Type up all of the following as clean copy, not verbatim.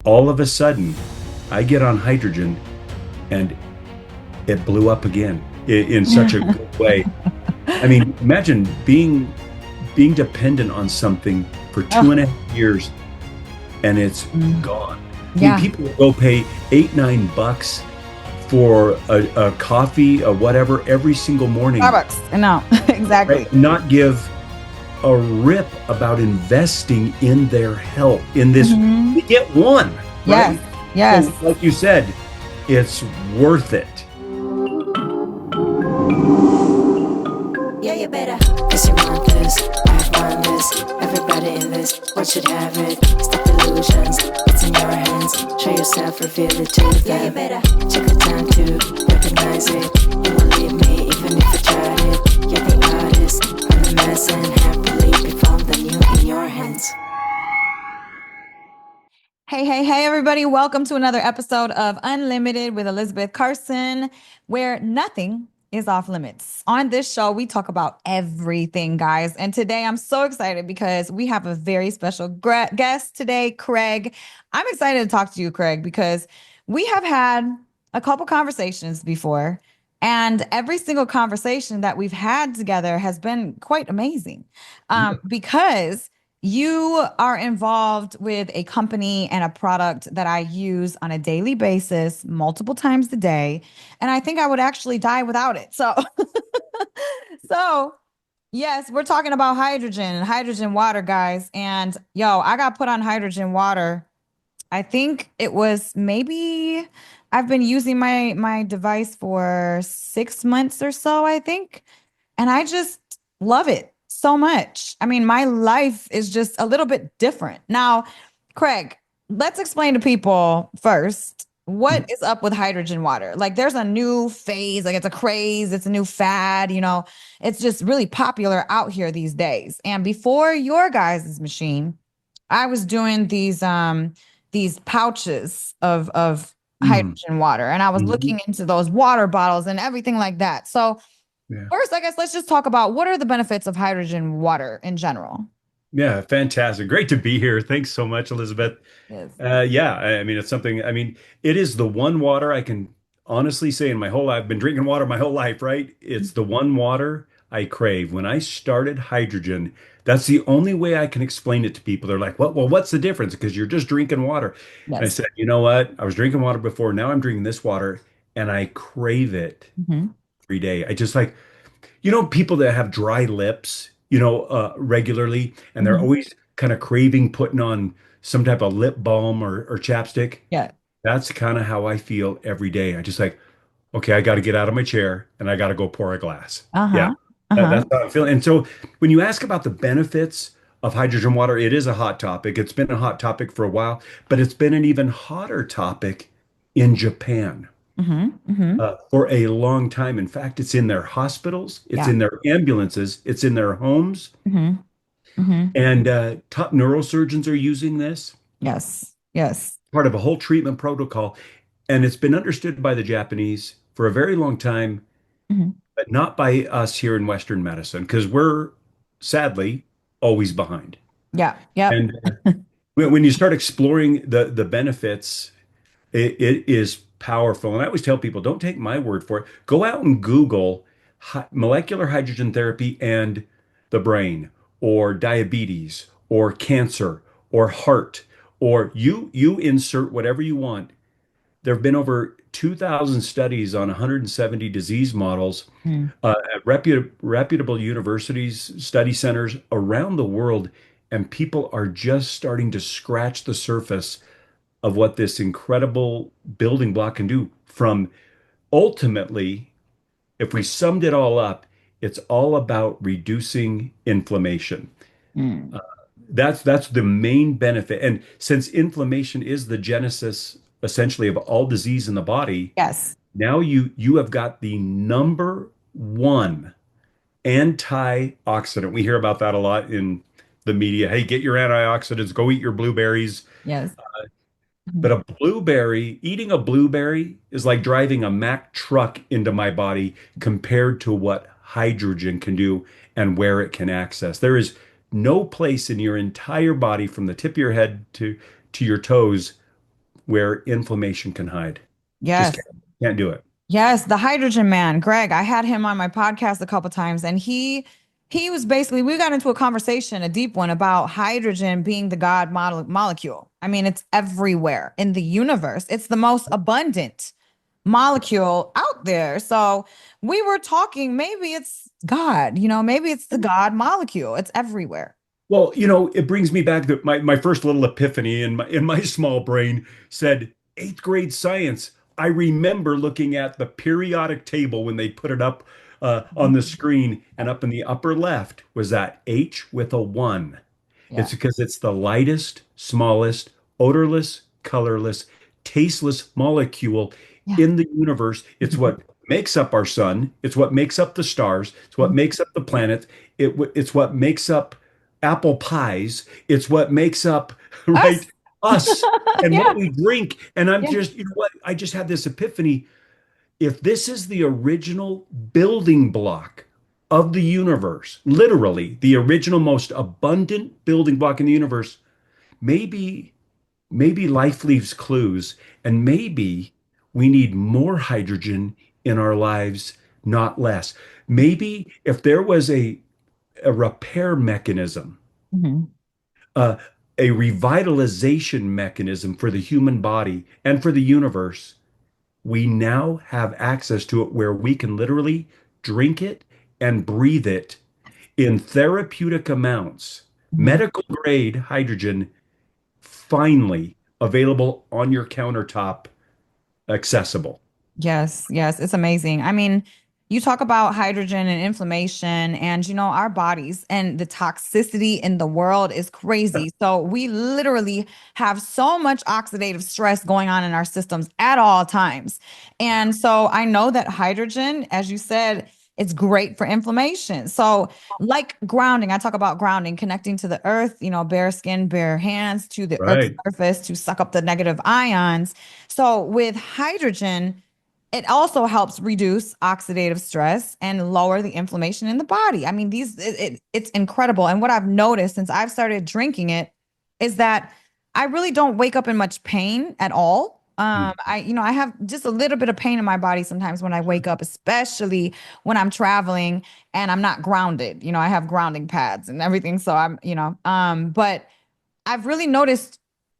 All of a sudden, I get on hydrogen and it blew up again in such a good way. I mean, imagine being dependent on something for two Oh, and a half years and it's mm, gone. I mean, yeah. people will go pay 8, $9 for a coffee, a whatever, every single morning, Starbucks. No, right? exactly. Not give a rip about investing in their health in this. Hmm. You get one, Yes. right? So, Yes. like you said, it's worth it. Yeah, you better. Cause you want this, I want this. Everybody in this world should have it. Stop illusions, it's in your hands. Show yourself, reveal it to them. Yeah, you better. Take the time to recognize it. You won't leave me even if I tried it. You're the artist, I'm the mess, and happily be found the new in your hands. Hey, hey, hey, everybody. Welcome to another episode of Unlimited with Elisabeth Carson, where nothing is off limits. On this show, we talk about everything, guys. And today I'm so excited because we have a very special guest today, Craig. I'm excited to talk to you, Craig, because we have had a couple conversations before. And every single conversation that we've had together has been quite amazing because you are involved with a company and a product that I use on a daily basis, multiple times a day, and I think I would actually die without it. So, so yes, we're talking about hydrogen and hydrogen water, guys. And yo, I got put on hydrogen water. I think it was maybe I've been using my device for 6 months or so, I think. And I just love it so much. I mean, my life is just a little bit different. Now, Craig, let's explain to people first what is up with hydrogen water. Like, there's a new phase, like, it's a craze, it's a new fad, it's just really popular out here these days. And before your guys' machine, I was doing these pouches of Mm. hydrogen water, and I was Mhm. looking into those water bottles and everything like that. So, Yeah. first, I guess let's just talk about what are the benefits of hydrogen water in general. Yeah, fantastic. Great to be here. Thanks so much, Elizabeth. Yes. Yeah, I mean, it's something, I mean, it is the one water I can honestly say in my whole life, I've been drinking water my whole life, right? It's the one water I crave. When I started hydrogen, that's the only way I can explain it to people. They're like, well, what's the difference? Because you're just drinking water. And I Yes. said, you know what? I was drinking water before. Now I'm drinking this water and I crave it Hmm. every day. I just like, people that have dry lips, regularly, and they're Hmm. always kind of craving putting on some type of lip balm or chapstick. Yeah. That's kind of how I feel every day. I just like, okay, I got to get out of my chair and I got to go pour a glass. Yeah, Uh-huh. Uh-huh. that's how I'm feeling. And so when you ask about the benefits of hydrogen water, it is a hot topic. It's been a hot topic for a while, but it's been an even hotter topic in Japan Hmm. Hmm. for a long time. In fact, it's in their hospitals, it's Yeah. in their ambulances, it's in their homes, Hmm. Hmm. and top neurosurgeons are using this Yes. Yes. part of a whole treatment protocol. And it's been understood by the Japanese for a very long time, Hmm. but not by us here in Western medicine, because we're sadly always behind. Yeah. Yep. And when you start exploring the benefits, it is powerful. And I always tell people, don't take my word for it. Go out and Google molecular hydrogen therapy and the brain, or diabetes, or cancer, or heart, or you insert whatever you want. There have been over 2,000 studies on 170 disease models Mm. at reputable universities, study centers around the world, and people are just starting to scratch the surface of what this incredible building block can do. From ultimately, if we summed it all up, it's all about reducing inflammation. Mm. That's the main benefit. And since inflammation is the genesis essentially of all disease in the body, Yes. now you have got the number one antioxidant. We hear about that a lot in the media. Hey, get your antioxidants, go eat your blueberries. Yes. But Mhm. eating a blueberry is like driving a Mack truck into my body compared to what hydrogen can do and where it can access. There is no place in your entire body from the tip of your head to your toes where inflammation can hide. Just Yes. can't do it. Yes, the hydrogen man, Greg. I had him on my podcast a couple times, and he was basically we got into a conversation, a deep one about hydrogen being the God molecule. I mean, it's everywhere in the universe. It's the most abundant molecule out there. So we were talking, maybe it's God, maybe it's the God molecule. It's everywhere. Well, it brings me back to my first little epiphany in my small brain said eighth grade science. I remember looking at the periodic table when they put it up on the screen, and up in the upper left was that H with a one. Yeah. It's because it's the lightest, smallest, odorless, colorless, tasteless molecule Yeah. in the universe. It's what makes up our sun. It's what makes up the stars. It's what makes up the planets. It's what makes up apple pies. It's what makes up, right, Us. us and what Yeah. we drink. And I'm Yeah. just, you know what? I just had this epiphany. If this is the original building block of the universe, literally the original most abundant building block in the universe, maybe life leaves clues, and maybe we need more hydrogen in our lives, not less. Maybe if there was a repair mechanism, Mhm. uh, a revitalization mechanism for the human body and for the universe, we now have access to it where we can literally drink it and breathe it in therapeutic amounts. Mhm. Medical grade hydrogen finally available on your countertop, accessible. Yes, yes, it's amazing. I mean, you talk about hydrogen and inflammation, and our bodies and the toxicity in the world is crazy. So we literally have so much oxidative stress going on in our systems at all times. And so I know that hydrogen, as you said, it's great for inflammation. So, like grounding, I talk about grounding, connecting to the earth, bare skin, bare hands to the earth's Right. surface to suck up the negative ions. So, with hydrogen, it also helps reduce oxidative stress and lower the inflammation in the body. I mean, it's incredible. And what I've noticed since I've started drinking it is that I really don't wake up in much pain at all. Mm. I have just a little bit of pain in my body sometimes when I wake up, especially when I'm traveling and I'm not grounded. I have grounding pads and everything. So but I've really noticed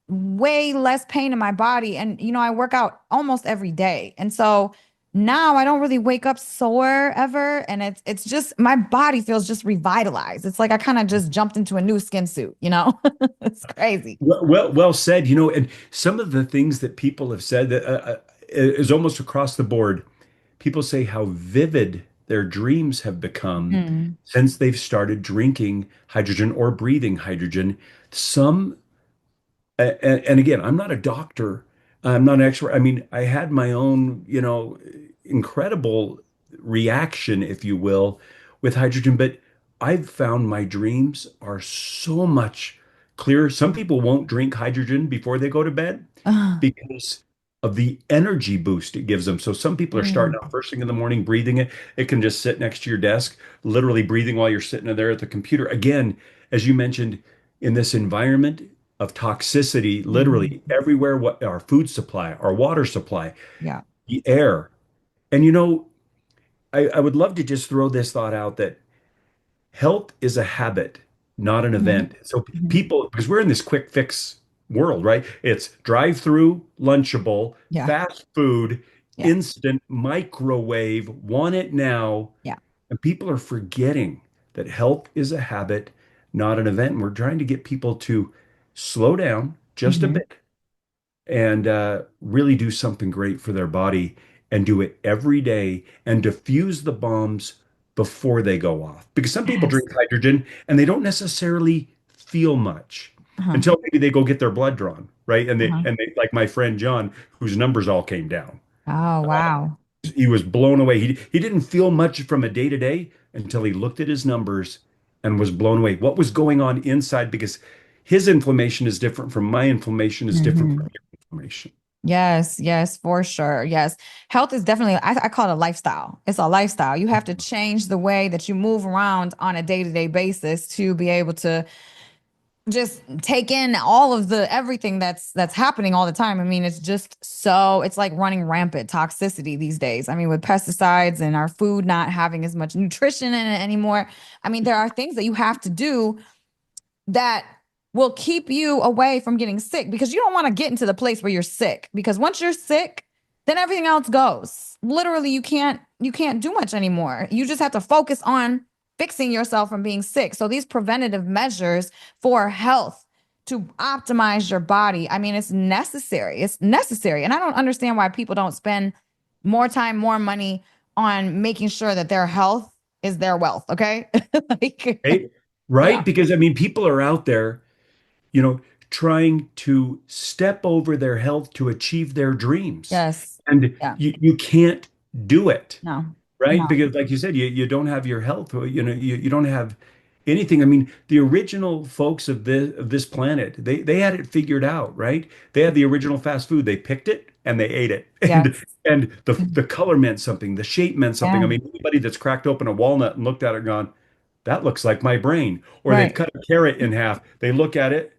way less pain in my body. And, I work out almost every day. And so now I don't really wake up sore ever. And it's just my body feels just revitalized. It's like I kind of just jumped into a new skin suit. It's crazy. Well said. And some of the things that people have said that is almost across the board. People say how vivid their dreams have become Mhm. since they've started drinking hydrogen or breathing hydrogen. Some and again, I'm not a doctor. I'm not an expert. I mean, I had my own, incredible reaction, if you will, with hydrogen, but I've found my dreams are so much clearer. Some people won't drink hydrogen before they go to bed Ah, because of the energy boost it gives them. So some people are starting mm, out first thing in the morning breathing it. It can just sit next to your desk, literally breathing while you're sitting there at the computer. Again, as you mentioned, in this environment of toxicity, mhm. literally everywhere, what our food supply, our water supply, Yeah. the air. And I would love to just throw this thought out that health is a habit, not an Mhm. event. So Mhm. people, because we're in this quick fix world, right? It's drive through, lunchable, Yeah. fast food, Yeah. instant microwave, want it now. Yeah. And people are forgetting that health is a habit, not an event. And we're trying to get people to slow down just a Mhm. bit and really do something great for their body and do it every day and diffuse the bombs before they go off. Because some people Yes. drink hydrogen and they don't necessarily feel much Uh-huh. until maybe they go get their blood drawn, right? And they Uh-huh. and they like my friend John, whose numbers all came down. Oh, wow. He was blown away. He didn't feel much from a day to day until he looked at his numbers and was blown away. What was going on inside? Because his inflammation is different from my inflammation is different from Mhm. your inflammation. Yes, yes, for sure. Yes. Health is definitely, I call it a lifestyle. It's a lifestyle. You have to change the way that you move around on a day-to-day basis to be able to just take in all of the everything that's happening all the time. I mean, it's just so it's like running rampant toxicity these days. I mean, with pesticides and our food not having as much nutrition in it anymore. I mean, there are things that you have to do that will keep you away from getting sick because you don't want to get into the place where you're sick because once you're sick, then everything else goes. Literally, you can't do much anymore. You just have to focus on fixing yourself from being sick. So these preventative measures for health to optimize your body, I mean, it's necessary. It's necessary. And I don't understand why people don't spend more time, more money on making sure that their health is their wealth, okay? Like, Right? yeah. Right? Because I mean, people are out there, you know, trying to step over their health to achieve their dreams. Yes. And Yeah. you can't do it, No. right? No. Because like you said, you don't have your health, you don't have anything. I mean, the original folks of this planet, they had it figured out, right? They had the original fast food. They picked it and they ate it. Yes. And the color meant something, the shape meant something. I Yeah. mean, anybody that's cracked open a walnut and looked at it and gone, that looks like my brain. Or they've Right. cut a carrot in half. They look at it,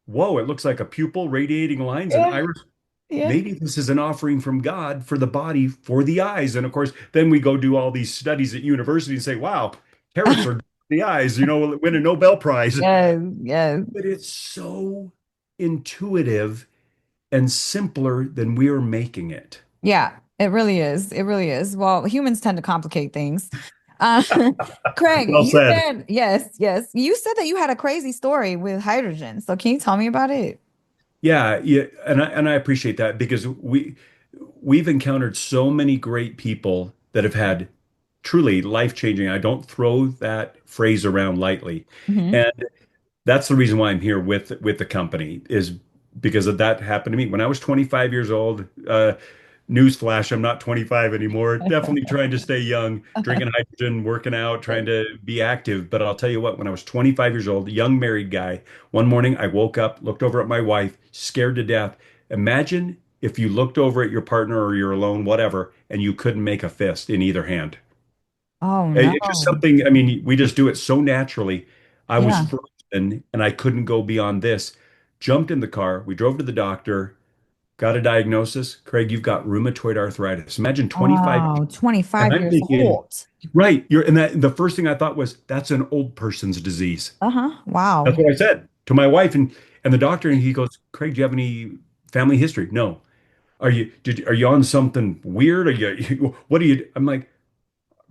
whoa, it looks like a pupil, radiating lines, and Yeah. iris. Yeah. Maybe this is an offering from God for the body, for the eyes. And of course, then we go do all these studies at university and say, wow, carrots are good for the eyes, win a Nobel Prize. Yes. Yes. But it's so intuitive and simpler than we're making it. Yeah. It really is. It really is. Well, humans tend to complicate things. Uh, Craig, Well you said. said, yes, yes. You said that you had a crazy story with hydrogen. So can you tell me about it? Yeah, yeah, and I appreciate that because we've encountered so many great people that have had truly life-changing. I don't throw that phrase around lightly. Hmm. And that's the reason why I'm here with the company is because of that happened to me when I was 25 years old. Newsflash, I'm not 25 anymore. Definitely trying to stay young, drinking hydrogen, working out, trying to be active. But I'll tell you what, when I was 25 years old, a young married guy, one morning I woke up, looked over at my wife, scared to death. Imagine if you looked over at your partner or you're alone, whatever, and you couldn't make a fist in either hand. Oh It's just no. something, I mean, we just do it so naturally. I was Yeah. frozen and I couldn't go beyond this. Jumped in the car. We drove to the doctor, got a diagnosis. Craig, you've got rheumatoid arthritis. Imagine 25. Oh, And 25 I'm years thinking, old. right, and that the first thing I thought was that's an old person's disease. Uh-huh. That's Wow. what I said to my wife and the doctor, and he goes, Craig, do you have any family history? No. Are you on something weird? What are you? I'm like,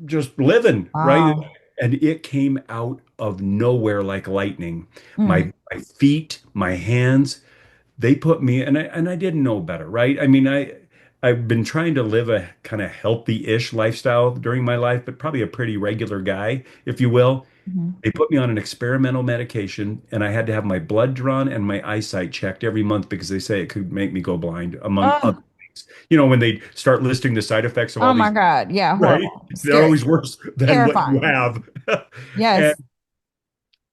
just living, right? Wow. And it came out of nowhere like lightning. Mm, My feet, my hands, they put me and I didn't know better, right? I mean, I've been trying to live a kind of healthy-ish lifestyle during my life, but probably a pretty regular guy, if you will. mhm. They put me on an experimental medication, and I had to have my blood drawn and my eyesight checked every month because they say it could make me go blind, among other Oh, things. When they start listing the side effects of oh all my these, God. Yeah, right? horrible. They're Scary. always worse than what you Terrifying. have. And Yes.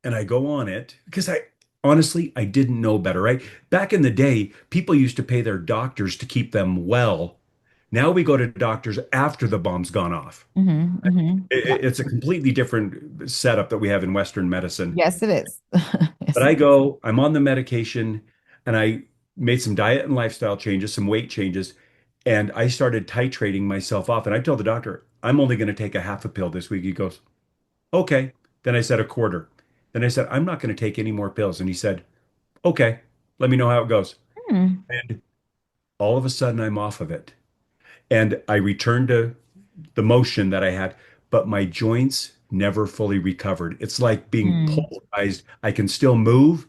and I go on it because I honestly I didn't know better, right? Back in the day, people used to pay their doctors to keep them well. Now we go to doctors after the bomb's gone off. Hmm. Hmm. Yeah. It's a completely different setup that we have in Western medicine. Yes, it is. But Yes. I go, I'm on the medication, and I made some diet and lifestyle changes, some weight changes, and I started titrating myself off. And I told the doctor, I'm only going to take a half a pill this week. He goes, okay. Then I said a quarter. Then I said, I'm not going to take any more pills. And he said, okay, let me know how it goes. Hmm. And all of a sudden, I'm off of it. And I returned to the motion that I had, but my joints never fully recovered. It's like being Hmm. pulverized. I can still move.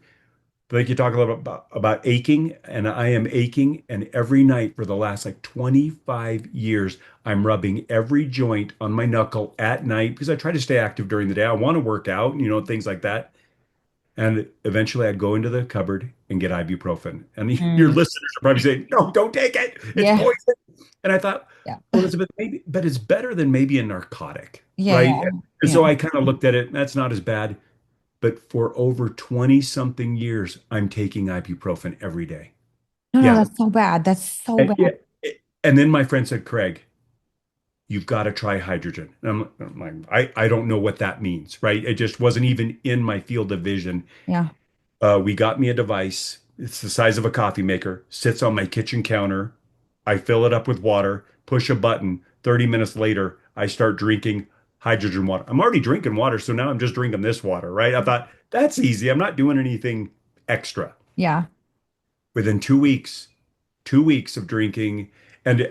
Like you talk a little bit about aching, and I am aching. And every night for the last like 25 years, I'm rubbing every joint on my knuckle at night because I try to stay active during the day. I want to work out, things like that. And eventually I'd go into the cupboard and get ibuprofen. And your Hmm. listeners are probably saying, no, don't take it. It's Yeah. poison. And I thought, Yeah. well, Elizabeth, maybe, but it's better than maybe a narcotic, Yeah. right? Yeah. And Yeah. so I kind of looked at it, that's not as bad. But for over 20 something years, I'm taking ibuprofen every day. No, no, Yeah. that's so bad. That's so And, bad. yeah. And then my friend said, Craig, you've got to try hydrogen. And I don't know what that means, right? It just wasn't even in my field of vision. Yeah. We got me a device. It's the size of a coffee maker, sits on my kitchen counter. I fill it up with water, push a button. 30 minutes later, I start drinking hydrogen water. I'm already drinking water, so now I'm just drinking this water, right? I thought that's easy. I'm not doing anything extra. Yeah. Within 2 weeks, 2 weeks of drinking, and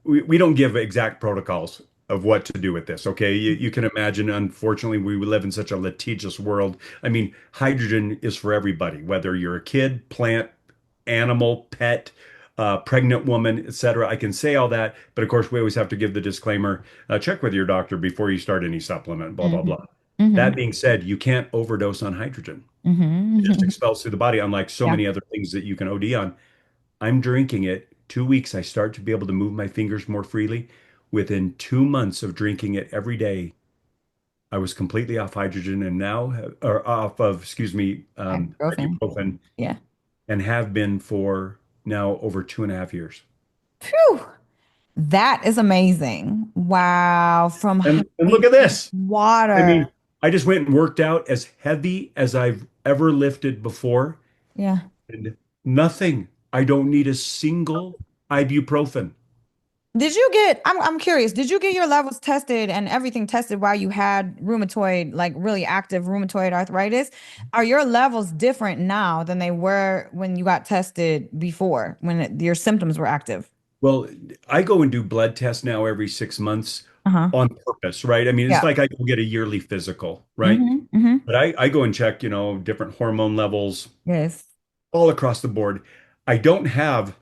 we don't give exact protocols of what to do with this. Okay, you can imagine. Unfortunately, we live in such a litigious world. I mean, hydrogen is for everybody, whether you're a kid, plant, animal, pet, pregnant woman, etc. I can say all that, but of course, we always have to give the disclaimer: check with your doctor before you start any supplement. Blah blah Hmm. blah. Hmm. That being said, you can't overdose on hydrogen. It just Hmm. expels through the body, unlike so Yeah. many other things that you can OD on. I'm drinking it. 2 weeks, I start to be able to move my fingers more freely. Within 2 months of drinking it every day, I was completely off hydrogen and now, or off of, excuse me, Ibuprofen. ibuprofen, Yeah. and have been for now over 2.5 years. Phew. That is amazing. Wow. From And look hydration at this. I water. mean, I just went and worked out as heavy as I've ever lifted before, Yeah. and nothing. I don't need a single ibuprofen. Did you get, I'm curious, did you get your levels tested and everything tested while you had rheumatoid, like really active rheumatoid arthritis? Are your levels different now than they were when you got tested before, when your symptoms were active? Well, I go and do blood tests now every 6 months Uh-huh. on purpose, right? I mean, it's Yeah. like I go get a yearly physical, right? Mm-hmm. Mm-hmm. But I go and check, different hormone levels Yes. all across the board. I don't have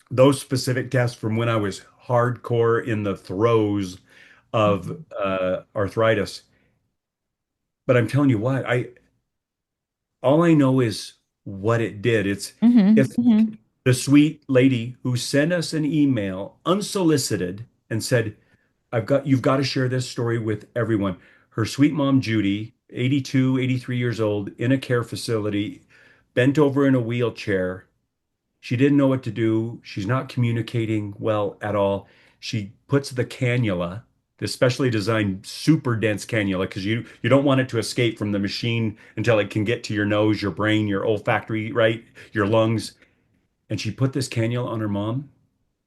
those specific tests from when I was hardcore in the throes of arthritis. But I'm telling you what, I all I know is what it did. Mm-hmm. It's Mm-hmm. the sweet lady who sent us an email unsolicited and said, you've got to share this story with everyone. Her sweet mom, Judy, 82, 83 years old, in a care facility, bent over in a wheelchair. She didn't know what to do. She's not communicating well at all. She puts the cannula, the specially designed super dense cannula, because you don't want it to escape from the machine until it can get to your nose, your brain, your olfactory, right, your lungs. And she put this cannula on her mom.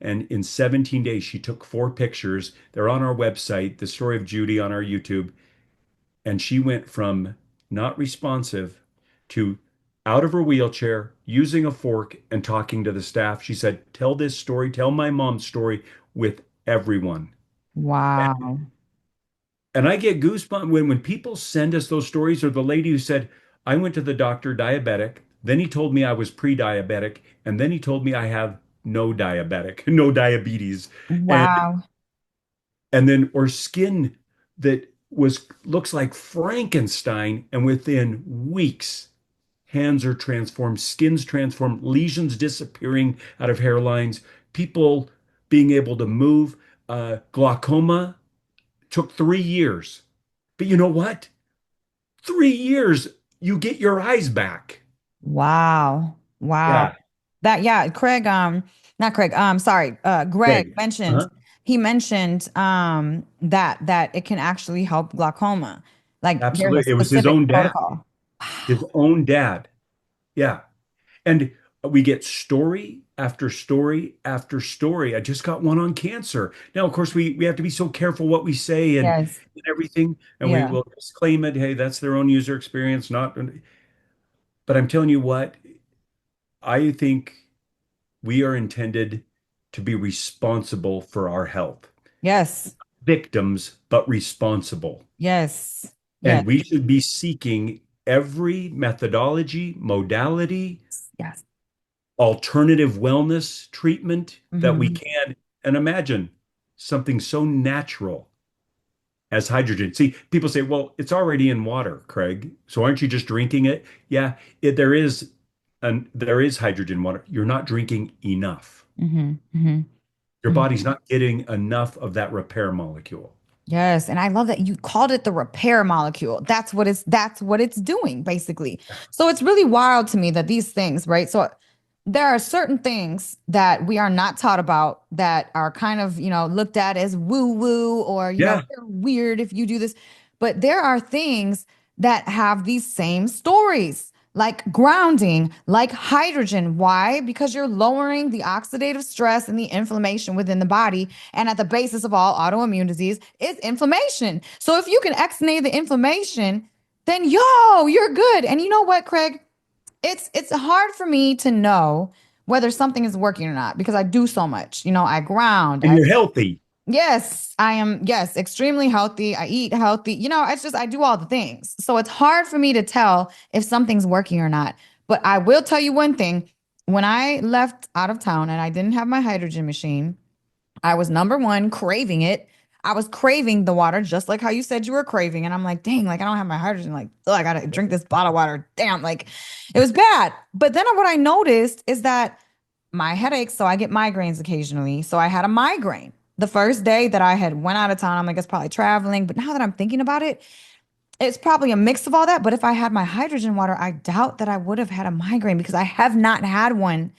And in 17 days, she took 4 pictures. They're on our website, The Story of Judy on our YouTube. And she went from not responsive to out of her wheelchair, using a fork and talking to the staff. She said, tell this story, tell my mom's story with everyone. Wow. And I get goosebumps when people send us those stories, or the lady who said, I went to the doctor diabetic. Then he told me I was pre-diabetic. And then he told me I have no diabetic, no diabetes. And Wow. then or skin that was looks like Frankenstein, and within weeks, hands are transformed, skin's transformed, lesions disappearing out of hairlines, people being able to move. Glaucoma took 3 years. But you know what? 3 years, you get your eyes back. Wow. Wow. Yeah, That, yeah, Craig, not Craig, sorry, Greg Greg. mentioned, Uh-huh. he mentioned that it can actually help glaucoma. Like there's a Absolutely. It was his specific own dad, protocol. his Wow. own dad. Yeah. And we get story after story after story. I just got one on cancer. Now, of course, we have to be so careful what we say Yes. and everything, and we Yeah. will disclaim it. Hey, that's their own user experience, not. But I'm telling you what, I think we are intended to be responsible for our health. Yes. Victims, but responsible. Yes. Yes. And we should be seeking every methodology, modality, Yes. alternative wellness treatment that we Hmm. can. And imagine something so natural as hydrogen. See, people say, well, it's already in water, Craig. So aren't you just drinking it? Yeah, there is hydrogen in water. You're not drinking enough. Hmm. Hmm. Your body's not getting enough of that repair molecule. Yes, and I love that you called it the repair molecule. That's what it's doing basically. So it's really wild to me that these things, right? So there are certain things that we are not taught about that are kind of, looked at as woo woo or, Yeah, they're weird if you do this. But there are things that have these same stories. like grounding, like hydrogen. Why? Because you're lowering the oxidative stress and the inflammation within the body. And at the basis of all autoimmune disease is inflammation. So if you can exnate the inflammation, then you're good. And you know what, Craig? It's hard for me to know whether something is working or not because I do so much. I ground. And you're healthy. Yes, I am. Yes, extremely healthy. I eat healthy. It's just I do all the things. So it's hard for me to tell if something's working or not. But I will tell you one thing. When I left out of town and I didn't have my hydrogen machine, I was number one craving it. I was craving the water just like how you said you were craving. And I'm like, dang, like I don't have my hydrogen. Like, oh, I gotta drink this bottle of water. Damn, like it was bad. But then what I noticed is that my headaches, so I get migraines occasionally. So I had a migraine. The first day that I had went out of town, I'm like, it's probably traveling. But now that I'm thinking about it, it's probably a mix of all that. But if I had my hydrogen water, I doubt that I would have had a migraine because I have not had one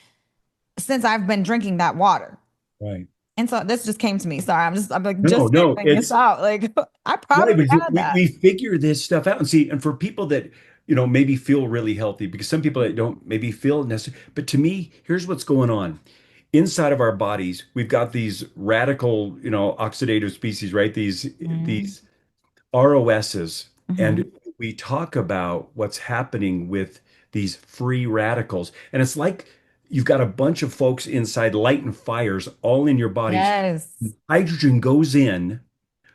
since I've been drinking that water. Right. And so this just came to me. Sorry, I'm like No, just no, figuring this it's out. Like I right, probably because had we, that. we figure this stuff out and see, and for people that, maybe feel really healthy, because some people that don't maybe feel necessary, but to me, here's what's going on. Inside of our bodies, we've got these radical, oxidative species, right? Mm-hmm. These ROSs, Mm-hmm. and we talk about what's happening with these free radicals. And it's like you've got a bunch of folks inside lighting fires all in your bodies. Yes. Hydrogen goes in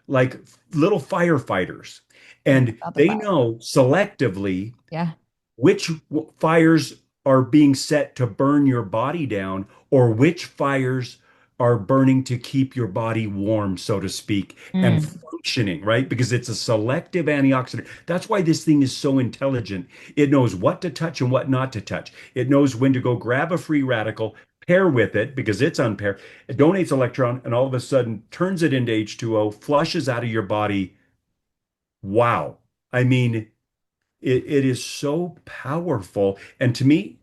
like little firefighters, And and put out the they fire. know selectively Yeah. which fires are being set to burn your body down, or which fires are burning to keep your body warm, so to speak, and Mm. functioning, right? Because it's a selective antioxidant. That's why this thing is so intelligent. It knows what to touch and what not to touch. It knows when to go grab a free radical, pair with it because it's unpaired, it donates electron, and all of a sudden turns it into H2O, flushes out of your body. Wow. I mean, it is so powerful. And to me,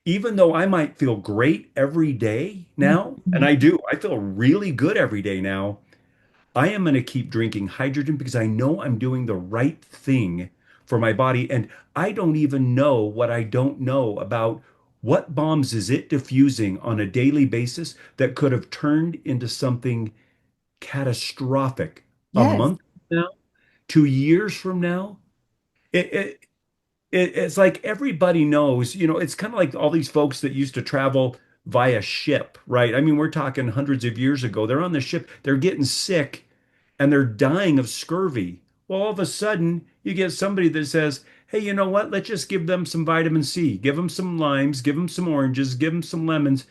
even though I might feel great every day now, and Mhm. I do, I feel really good every day now, I am going to keep drinking hydrogen because I know I'm doing the right thing for my body. And I don't even know what I don't know about what bombs is it diffusing on a daily basis that could have turned into something catastrophic a Yes. month from now, 2 years from now. It, it, it's like everybody knows, it's kind of like all these folks that used to travel via ship, right? I mean, we're talking hundreds of years ago. They're on the ship, they're getting sick and they're dying of scurvy. Well, all of a sudden, you get somebody that says, hey, you know what? Let's just give them some vitamin C, give them some limes, give them some oranges, give them some lemons,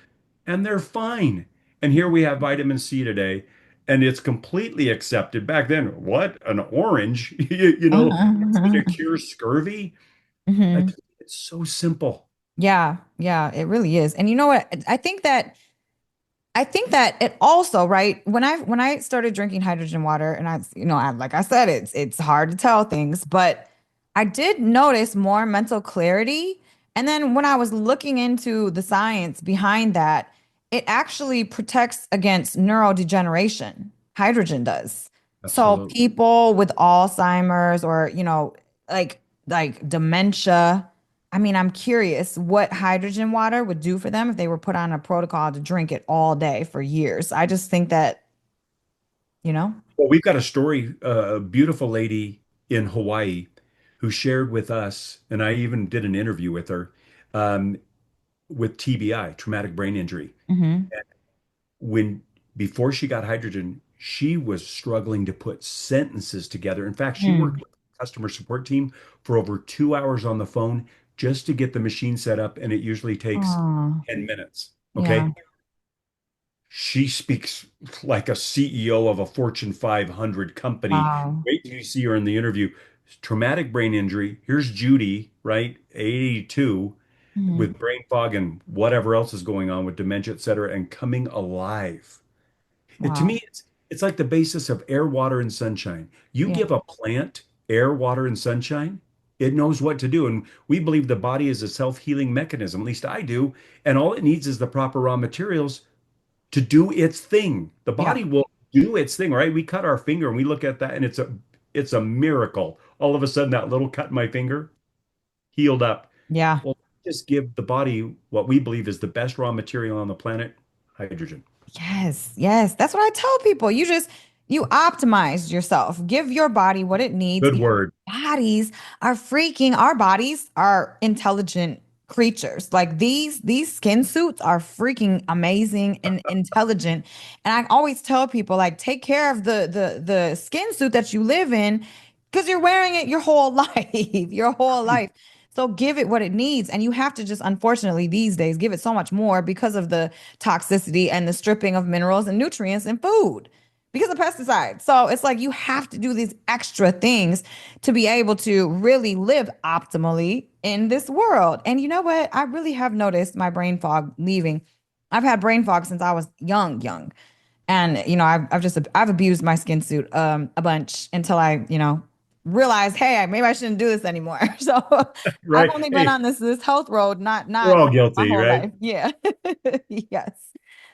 and they're fine. And here we have vitamin C today. And it's completely accepted. Back then, what? An orange? It's going to cure scurvy? Hmm. It's so simple. Yeah, yeah, it really is. And you know what? I think that it also, right, when I started drinking hydrogen water, and like I said, it's hard to tell things, but I did notice more mental clarity. And then when I was looking into the science behind that, it actually protects against neurodegeneration. Hydrogen does. So Absolutely. people with Alzheimer's or, like dementia, I mean, I'm curious what hydrogen water would do for them if they were put on a protocol to drink it all day for years. I just think that, you know? Well, we've got a story, a beautiful lady in Hawaii who shared with us, and I even did an interview with her, um, with TBI, traumatic brain injury. Hmm. When before she got hydrogen, she was struggling to put sentences together. In fact, she worked Mm. with the customer support team for over 2 hours on the phone just to get the machine set up, and it usually takes Oh, 10 minutes. yeah. Okay. She speaks like a CEO of a Fortune 500 company. Wow. Wait till you see her in the interview. Traumatic brain injury. Here's Judy, right? 82 Hmm. with brain fog and whatever else is going on with dementia, et cetera, and coming alive. To Wow. me, it's like the basis of air, water, and sunshine. You Yeah. give a plant air, water, and sunshine, it knows what to do. And we believe the body is a self-healing mechanism. At least I do. And all it needs is the proper raw materials to do its thing. The Yeah. body will do its thing, right? We cut our finger and we look at that and it's a miracle. All of a sudden that little cut in my finger healed up. Yeah. Well, just give the body what we believe is the best raw material on the planet, hydrogen. Yes, yes. That's what I tell people. You optimize yourself. Give your body what it needs Good because word. our bodies are intelligent creatures. Like these skin suits are freaking amazing and intelligent. And I always tell people like take care of the skin suit that you live in because you're wearing it your whole life, your whole life. So give it what it needs. And you have to just, unfortunately, these days, give it so much more because of the toxicity and the stripping of minerals and nutrients in food because of pesticides. So it's like you have to do these extra things to be able to really live optimally in this world. And you know what? I really have noticed my brain fog leaving. I've had brain fog since I was young. And I've abused my skin suit a bunch until I realized, hey, maybe I shouldn't do this anymore. So I've Right. only been Hey, on this health road, we're not all my guilty, whole right? life. Yeah. Yes.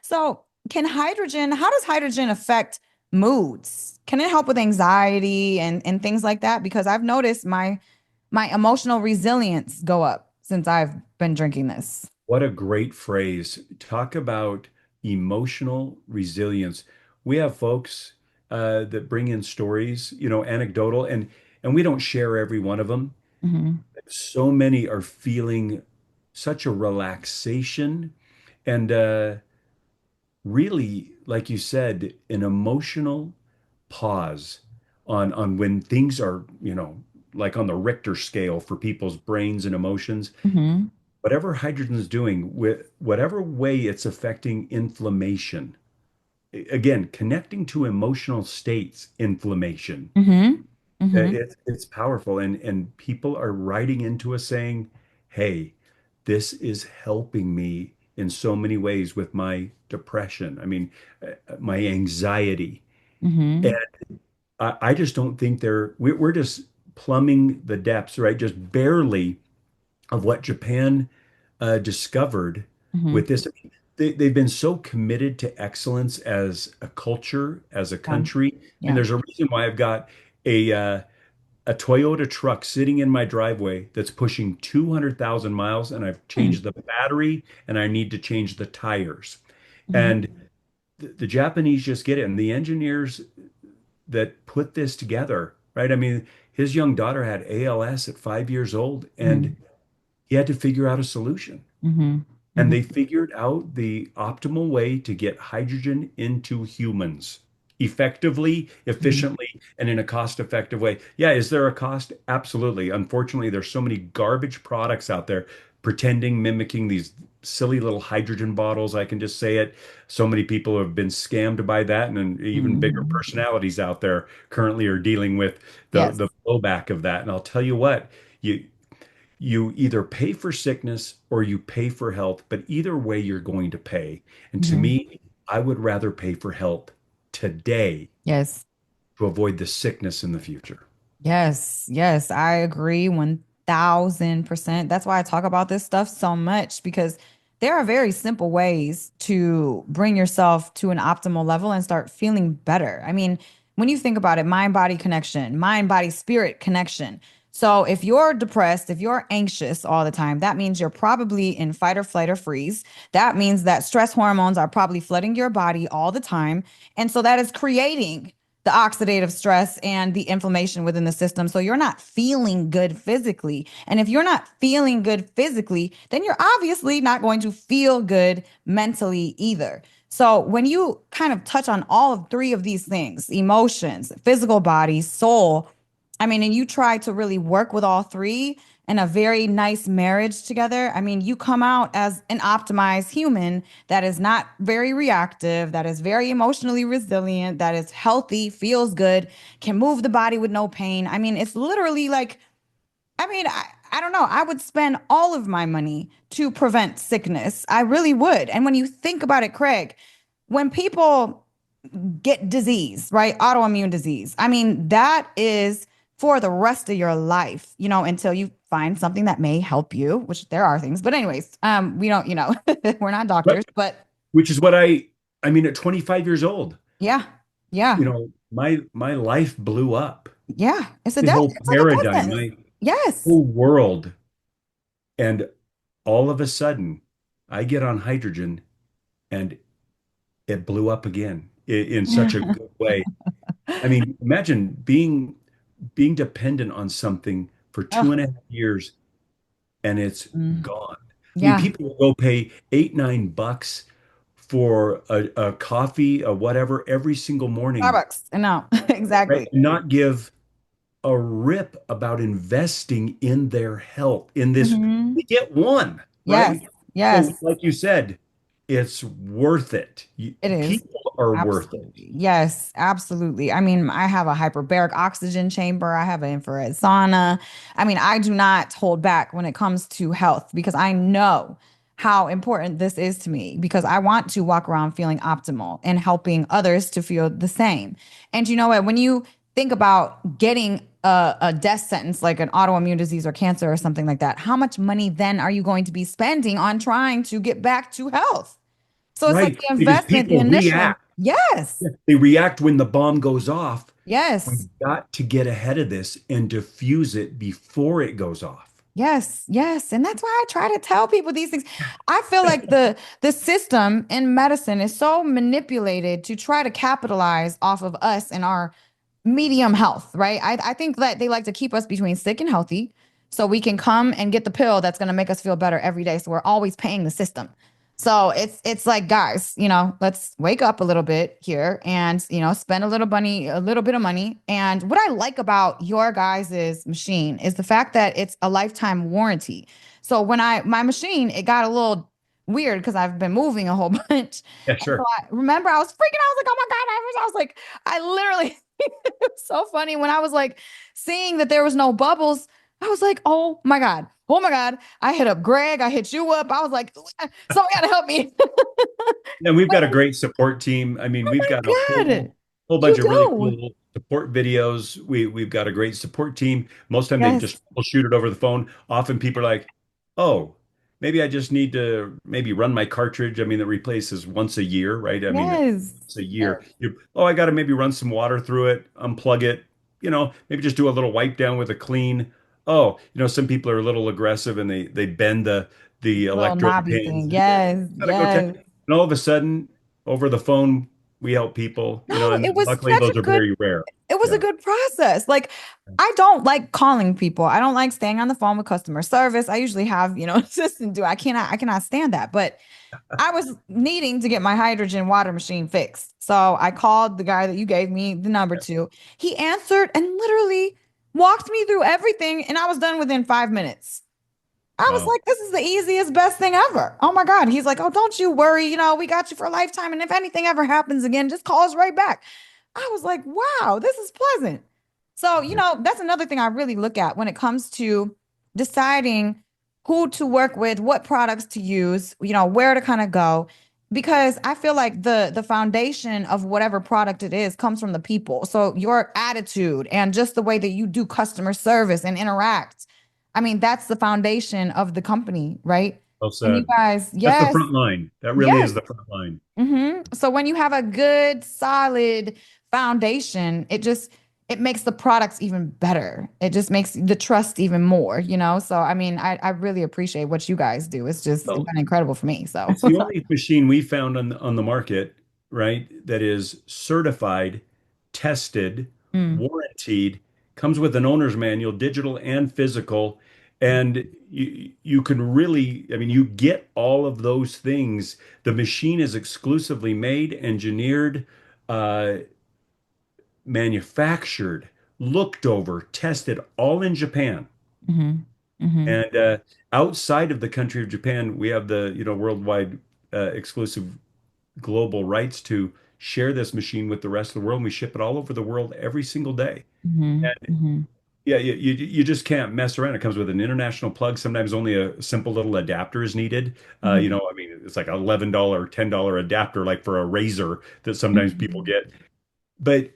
So how does hydrogen affect moods? Can it help with anxiety and things like that? Because I've noticed my emotional resilience go up since I've been drinking this. What a great phrase. Talk about emotional resilience. We have folks that bring in stories, anecdotal, and we don't share every one of them. Hmm. So many are feeling such a relaxation and really, like you said, an emotional pause on when things are, like on the Richter scale for people's brains and emotions. Hmm. Whatever hydrogen is doing, with whatever way it's affecting inflammation, again, connecting to emotional states, inflammation, Hmm. Hmm. it's powerful. And people are writing into us saying, hey, this is helping me in so many ways with my depression. I mean, my anxiety. And Hmm. I just don't think we're just plumbing the depths, right? Just barely of what Japan discovered Hmm. with this. They've been so committed to excellence as a culture, as a Yeah. country. I mean, Yeah. there's a reason why I've got a uh, a Toyota truck sitting in my driveway that's pushing 200,000 miles, and I've Hmm. changed the battery and I need to change the tires. Hmm. And the Japanese just get it. And the engineers that put this together, right? I mean, his young daughter had ALS at 5 years old, and Hmm. he had to figure out a solution. Hmm. And Hmm. they figured out the optimal way to get hydrogen into humans effectively, Hmm. efficiently, and in a cost-effective way. Yeah, is there a cost? Absolutely. Unfortunately, there's so many garbage products out there pretending, mimicking these silly little hydrogen bottles. I can just say it. So many people have been scammed by that, and even bigger Hmm. personalities out there currently are dealing with Yes. the blowback of that. And I'll tell you what, you either pay for sickness or you pay for health, but either way, you're going to pay. And to Hmm. me, I would rather pay for health today Yes. to avoid the sickness in the future. Yes, yes, I agree 1000%. That's why I talk about this stuff so much because there are very simple ways to bring yourself to an optimal level and start feeling better. I mean, when you think about it, mind body connection, mind body spirit connection. So if you're depressed, if you're anxious all the time, that means you're probably in fight or flight or freeze. That means that stress hormones are probably flooding your body all the time. And so that is creating the oxidative stress and the inflammation within the system. So you're not feeling good physically. And if you're not feeling good physically, then you're obviously not going to feel good mentally either. So when you kind of touch on all of three of these things, emotions, physical body, soul, I mean, and you try to really work with all three in a very nice marriage together. I mean, you come out as an optimized human that is not very reactive, that is very emotionally resilient, that is healthy, feels good, can move the body with no pain. I mean, it's literally like, I don't know. I would spend all of my money to prevent sickness. I really would. And when you think about it, Craig, when people get disease, right? Autoimmune disease. I mean, that is for the rest of your life, until you find something that may help you, which there are things. But anyways, we don't, we're not But doctors, but which is what I mean, at 25 years old, yeah, yeah, my life blew up. yeah. The whole It's like a death paradigm, sentence. my Yes. whole world. And all of a sudden, I get on hydrogen and it blew up again in such a good way. I mean, imagine being dependent on something for two Oh, and a half years and it's mm, gone. I mean, yeah. people will go pay 8, $9 for a coffee, a whatever, every single morning, Starbucks. No, right? exactly. And not give a rip about investing in their health in this. Hmm. We get one, Yes. right? So, Yes. like you said, it's worth it. It is. People are worth it. Absolutely. Yes, absolutely. I mean, I have a hyperbaric oxygen chamber. I have an infrared sauna. I mean, I do not hold back when it comes to health because I know how important this is to me because I want to walk around feeling optimal and helping others to feel the same. And you know what? When you think about getting a death sentence like an autoimmune disease or cancer or something like that, how much money then are you going to be spending on trying to get back to health? So it's like Right. the Because investment, the people initial. react. Yes. They react when the bomb goes off. Yes. We've got to get ahead of this and diffuse it before it goes off. Yes. Yes. And that's why I try to tell people these things. I feel like the system in medicine is so manipulated to try to capitalize off of us and our medium health, right? I think that they like to keep us between sick and healthy so we can come and get the pill that's going to make us feel better every day. So we're always paying the system. So it's like, guys, let's wake up a little bit here and, spend a little bit of money. And what I like about your guys's machine is the fact that it's a lifetime warranty. So when my machine, it got a little weird because I've been moving a whole bunch. Yeah, And so sure. I remember I was freaking out. I was like, oh my God, I was like, I literally it was so funny when I was like seeing that there was no bubbles. I was like, oh my God. Oh my God. I hit up Greg. I hit you up. I was like, somebody got to help me. And we've got a great support team. I mean, Oh we've got a my God. whole You bunch of really do. cool support videos. We've got a great support team. Most of the time they Yes. just shoot it over the phone. Often people are like, "Oh, maybe I just need to maybe run my cartridge." I mean, it replaces once a year, right? I mean, Yes. it's a Yes. year. Oh, I got to maybe run some water through it, unplug it, maybe just do a little wipe down with a clean. Oh, some people are a little aggressive and they bend the Little electrode knobby pins. thing. Yeah, Yes. gotta go check. Yes. And all of a sudden, over the phone, we help people, No, and it was luckily such those a are good very rare. it was a Yeah. good process. Like, I don't like calling people. I don't like staying on the phone with customer service. I usually have, assistant do. I cannot stand that. But I was needing to get my hydrogen water machine fixed. So I called the guy that you gave me the number to. He answered and literally walked me through everything, and I was done within 5 minutes. I was Wow. like, this is the easiest, best thing ever. Oh my God. He's like, oh, don't you worry. We got you for a lifetime. And if anything ever happens again, just call us right back. I was like, wow, this is pleasant. So, that's another thing I really look at when it comes to deciding who to work with, what products to use, where to kind of go. Because I feel like the foundation of whatever product it is comes from the people. So your attitude and just the way that you do customer service and interact. I mean, that's the foundation of the company, right? Well And you said. guys, That's the yes, front line. That really yes. is the front line. So when you have a good, solid foundation, it makes the products even better. It just makes the trust even more. So I mean, I really appreciate what you guys do. It's Well, been incredible for me. So it's the only machine we found on the market, right, that is certified, tested, Mm, warranted, comes with an owner's manual, digital and physical, and you can really, I mean, you get all of those things. The machine is exclusively made, engineered, uh, manufactured, looked over, tested, all in Japan. hmm hmm And outside of the country of Japan, we have the worldwide exclusive global rights to share this machine with the rest of the world. And we ship it all over the world every single day. hmm And hmm yeah, you just can't mess around. It comes with an international plug. Sometimes only a simple little adapter is needed. hmm I mean, it's like $11, $10 adapter, like for a razor that sometimes people hmm get. But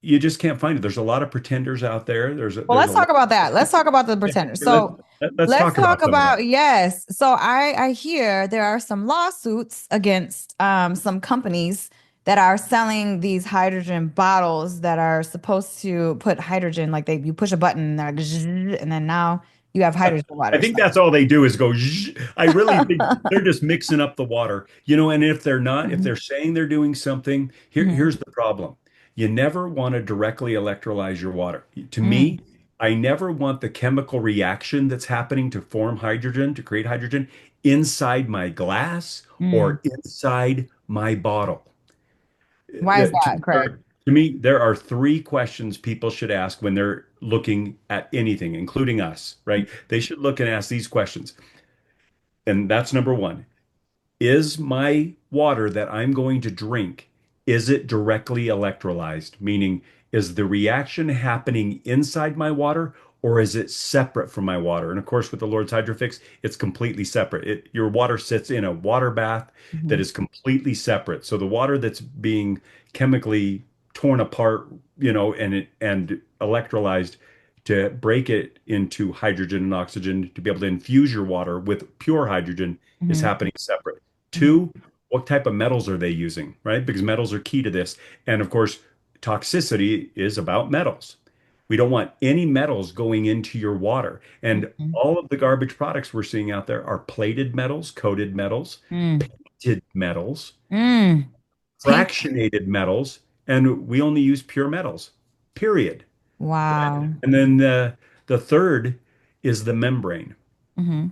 you just can't find it. There's a lot of pretenders out there. Well, There's let's a talk lot. about that. Let's talk about the Yeah, pretenders. let's So let's let's talk talk about some of that. about, yes. So I hear there are some lawsuits against some companies that are selling these hydrogen bottles that are supposed to put hydrogen, like you push a button and then now You have hydrogen I water. think So, that's all they do is go. Zh. I really think they're just mixing up the water, and if they're not, if Mhm, they're saying they're doing something, mhm, here's the problem. You never want to directly electrolyze your water. To mm, me, I never want the chemical reaction that's happening to form hydrogen, to create hydrogen, inside my glass mm. or inside my bottle. Why is that, Craig? To me, there are three questions people should ask when they're looking at anything, including us, right? They should look and ask these questions. And that's number one. Is my water that I'm going to drink, is it directly electrolyzed? Meaning, is the reaction happening inside my water or is it separate from my water? And of course, with the Lord's Hydrofix, it's completely separate. Your water sits in a water bath that Mhm, is completely separate. So the water that's being chemically torn apart, and electrolyzed to break it into hydrogen and oxygen to be able to infuse your water with pure hydrogen is mhm, happening separate. mhm, Two, what type of metals are they using, right? Because metals are key to this. And of course, toxicity is about metals. We don't want any metals going into your water. And mhm, all of the garbage products we're seeing out there are plated metals, coated metals, mm, tinted metals, mm. Pink. fractionated metals, and we only use pure metals, period. Wow. And then the third is the membrane. Hmm.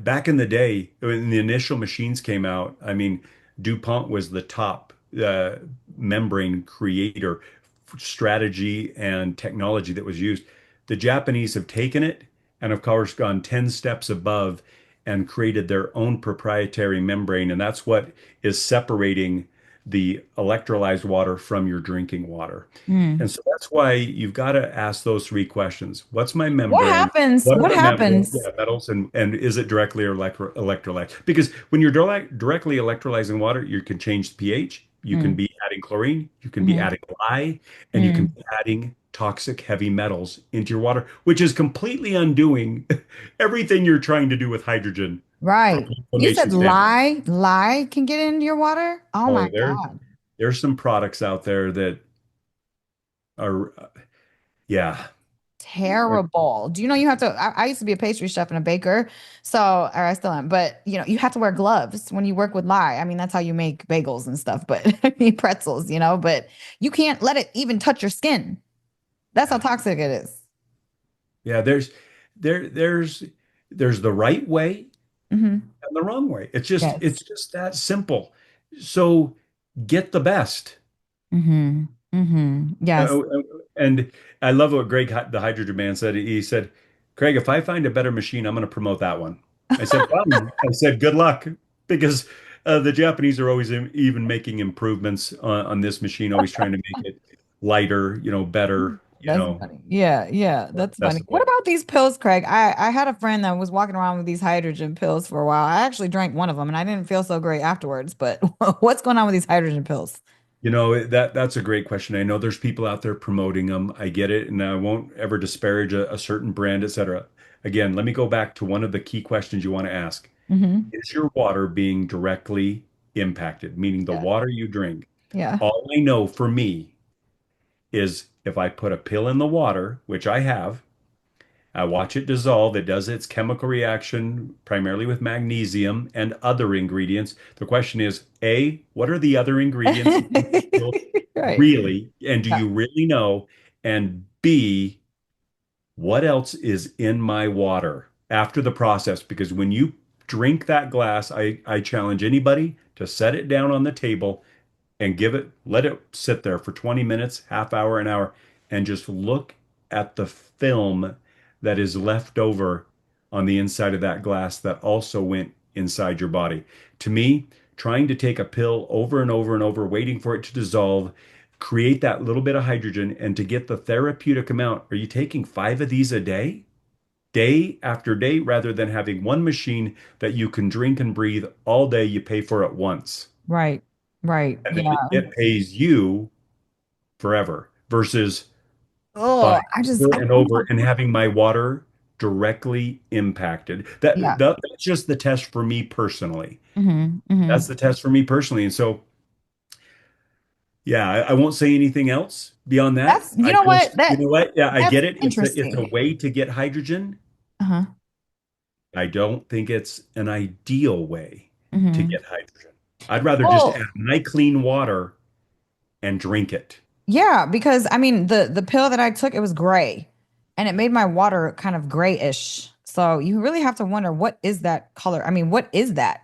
Back in the day, when the initial machines came out, I mean, DuPont was the top membrane creator, strategy, and technology that was used. The Japanese have taken it and, of course, gone 10 steps above and created their own proprietary membrane. And that's what is separating the electrolyzed water from your drinking water. And Mm. so that's why you've got to ask those three questions. What's my What membrane? happens? What are What the happens? metals, and is it directly or electrolyzed? Because when you're directly electrolyzing water, you can change the pH. You can Mm, be adding chlorine. You can be hmm, adding lye, and you can mm. be adding toxic heavy metals into your water, which is completely undoing everything you're trying to do with hydrogen from Right. an You inflammation said standpoint. lye can get into your water? Oh my Oh, God. there's some products out there that are, yeah. Terrible. Do you know you have to? I used to be a pastry chef and a baker, so or I still am. But you have to wear gloves when you work with lye. I mean, that's how you make bagels and stuff, but I mean pretzels, But you can't let it even touch your skin. That's how Yeah. toxic it is. Yeah, there there's the right way Hmm. and the wrong way. It's Yes. just that simple. So get the best. Hmm. Hmm. Yes. And I love what the hydrogen man said. He said, "Craig, if I find a better machine, I'm going to promote that one." I said, "Fine." I said, "Good luck," because the Japanese are always even making improvements on this machine, always trying to make it lighter, better, That's funny. Yeah, yeah, more that's funny. What accessible. about these pills, Craig? I had a friend that was walking around with these hydrogen pills for a while. I actually drank one of them and I didn't feel so great afterwards, but what's going on with these hydrogen pills? That's a great question. I know there's people out there promoting them. I get it, and I won't ever disparage a certain brand, etc. Again, let me go back to one of the key questions you want to ask. Hmm. Is your water being directly impacted? Meaning the Yeah. water you drink. Yeah. All I know for me is if I put a pill in the water, which I have, I watch it dissolve. It does its chemical reaction primarily with magnesium and other ingredients. The question is, A, what are the other ingredients in the pill Right. really? And do Yeah. you really know? And B, what else is in my water after the process? Because when you drink that glass, I challenge anybody to set it down on the table and let it sit there for 20 minutes, half hour, an hour, and just look at the film that is left over on the inside of that glass that also went inside your body. To me, trying to take a pill over and over and over, waiting for it to dissolve, create that little bit of hydrogen, and to get the therapeutic amount, are you taking 5 of these a day? Day after day, rather than having one machine that you can drink and breathe all day, you pay for it once Right. Right. and then Yeah. it pays you forever versus Oh, buying over I and don't over know. and having my water directly impacted. Yeah. That's just the test for me personally. Hmm. Hmm. That's the test for me personally. And so, yeah, I won't say anything else beyond that. You I know what? just, you know what? Yeah, I That's get it. It's a interesting. way to get hydrogen. Uh-huh. I don't think it's an ideal way to Hmm. get hydrogen. I'd rather just add Well, my clean water and drink it. yeah, because I mean the pill that I took, it was gray and it made my water kind of grayish. So you really have to wonder what is that color? I mean, what is that?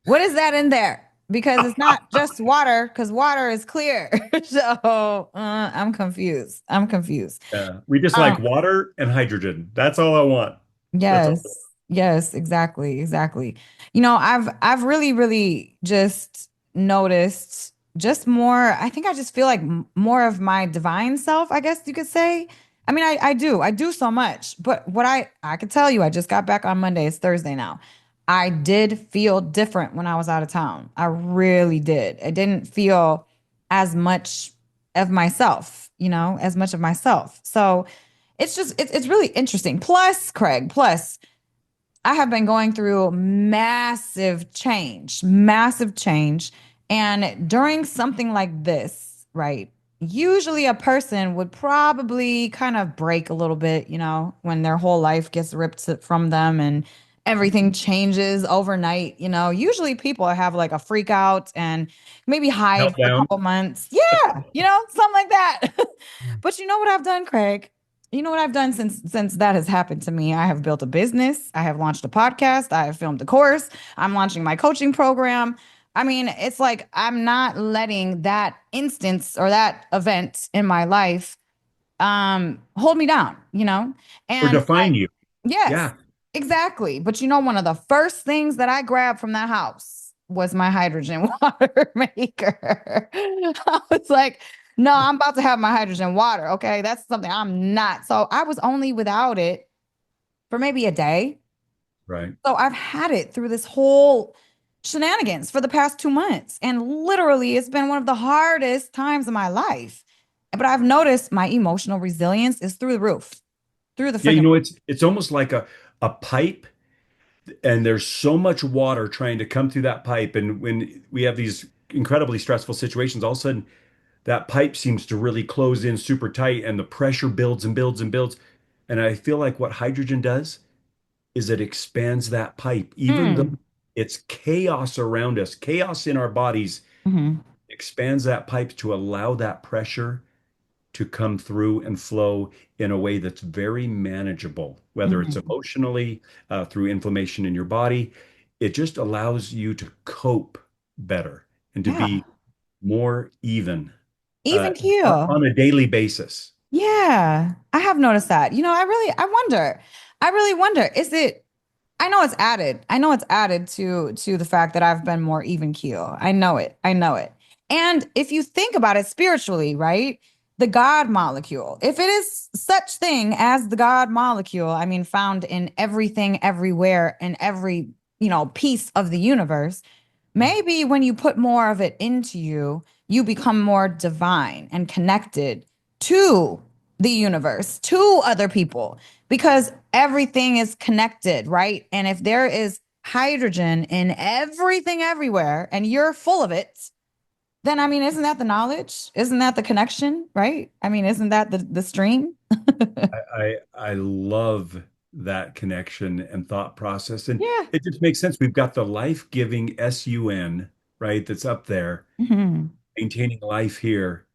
What is that in there? Because it's not just water, because water is clear. So I'm confused. I'm confused. We just Um, like water and hydrogen. That's all I want. That's all. yes, yes, exactly, exactly. I've really, really just noticed just more. I think I just feel like more of my divine self, I guess you could say. I mean, I do so much, but what I could tell you, I just got back on Monday. It's Thursday now. I did feel different when I was out of town. I really did. I didn't feel as much of myself, as much of myself. So it's really interesting. Plus, Craig, plus I have been going through massive change, massive change. And during something like this, right? Usually a person would probably kind of break a little bit, when their whole life gets ripped from them and everything changes overnight. Usually people have like a freak out and maybe hide for a Meltdown. couple months. Yeah, something like that. But you know what I've done, Craig? You know what I've done since that has happened to me? I have built a business. I have launched a podcast. I have filmed a course. I'm launching my coaching program. I mean, it's like I'm not letting that instance or that event in my life hold me down, Or And define you. yes, Yeah. exactly. But one of the first things that I grabbed from that house was my hydrogen water maker. I was like, no, I'm about to have my hydrogen water. Okay. That's something I'm not. So I was only without it for maybe a day. Right. So I've had it through this whole shenanigans for the past 2 months. And literally, it's been one of the hardest times of my life. But I've noticed my emotional resilience is through the roof, through the Yeah, freaking roof. it's almost like a pipe, and there's so much water trying to come through that pipe. And when we have these incredibly stressful situations, all of a sudden that pipe seems to really close in super tight and the pressure builds and builds and builds. And I feel like what hydrogen does is it expands that pipe, even though Mm. it's chaos around us, chaos in our bodies, Hmm. expands that pipe to allow that pressure to come through and flow in a way that's very manageable, whether it's Hmm. emotionally, through inflammation in your body. It just allows you to cope better and to Yeah. be more even uh, Even keel. on a daily basis. Yeah. I have noticed that. I really wonder, is it, I know it's added. I know it's added to the fact that I've been more even keel. I know it. I know it. And if you think about it spiritually, right? The God molecule, if it is such thing as the God molecule, I mean, found in everything, everywhere, in every, piece of the universe, maybe when you put more of it into you, you become more divine and connected to the universe, to other people, because everything is connected, right? And if there is hydrogen in everything everywhere and you're full of it, then I mean, isn't that the knowledge? Isn't that the connection, right? I mean, isn't that the stream? I love that connection and thought process. And Yeah. it just makes sense. We've got the life-giving sun, right, that's up there, Hmm. maintaining life here.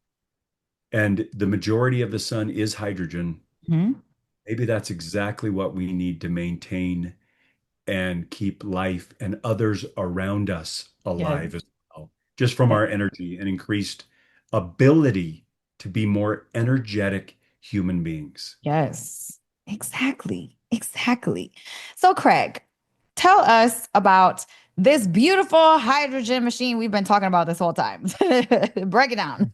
And the majority of the sun is hydrogen. Hmm. Maybe that's exactly what we need to maintain and keep life and others around us alive Yes. as well, just from our energy and increased ability to be more energetic human beings. Yes, exactly. Exactly. So, Craig, tell us about this beautiful hydrogen machine we've been talking about this whole time. Break it down.